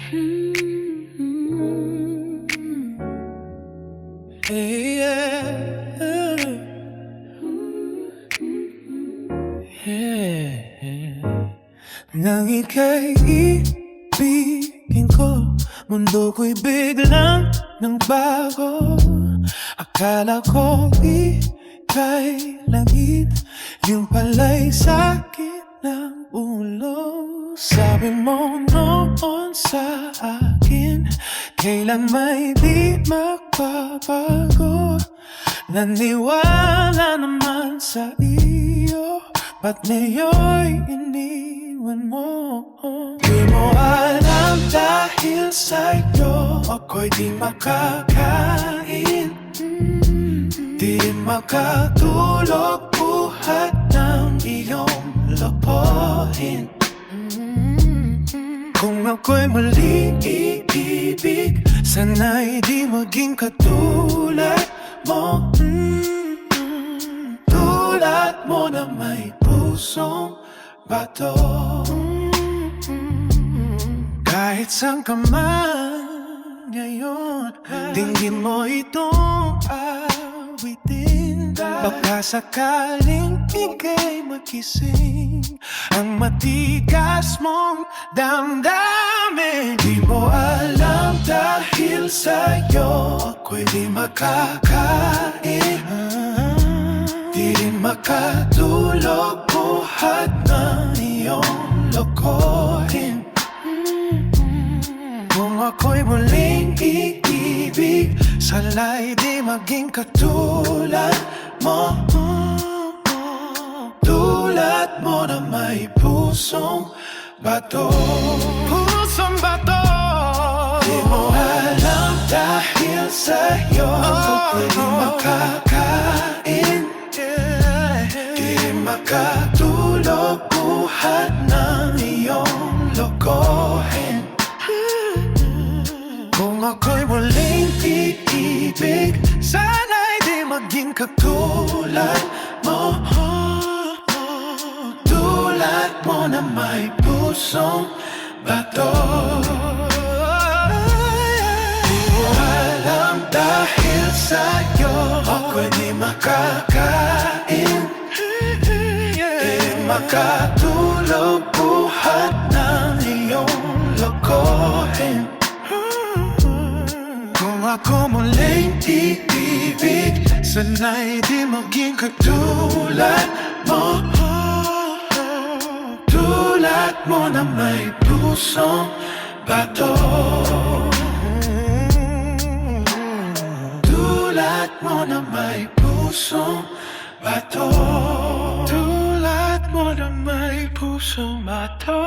Nang ika'y ibigin ko, mundo ko'y biglang nagbago. Akala ko ika'y langit, yung pala'y sakit ng ulo. Sabi mo noon sa akin, kailan may di magbabago. Naniwala naman sa iyo, ba't ngayon'y iniwan mo? Di mo alam dahil sa'yo ako'y di makakain, di makatulog buhat ng iyong lopohin. Kung ako'y muling iibig, sana'y di maging katulad mo. Tulad mo na may pusong bato. Kahit saan ka man ngayon, dinggin mo itong awitin. Baka sakaling ika'y magising ang matigas mong damdamin. Di mo alam dahil sa'yo ako'y di makakain, di rin makatulog buhat ng iyong lokohin. Kung ako'y muling iibig, sana'y di maging katulad mo. Tulad mo na may pusong bato. Pusong bato. Di mo alam dahil sa'yo ako'y di makakain, di makatulog buhat ng iyong lokohin. Kung ako'y muling iibig, sana'y di maging katulad mo. Tulad mo na may pusong bato. Di mo alam dahil sa'yo ako'y di makakain, di makatulog buhat ng iyong lokohin. Kung ako muling iibig, sana'y di maging katulad mo. Tulad mo na may pusong bato. Tulad mo na may pusong bato. Tulad mo na may pusong bato.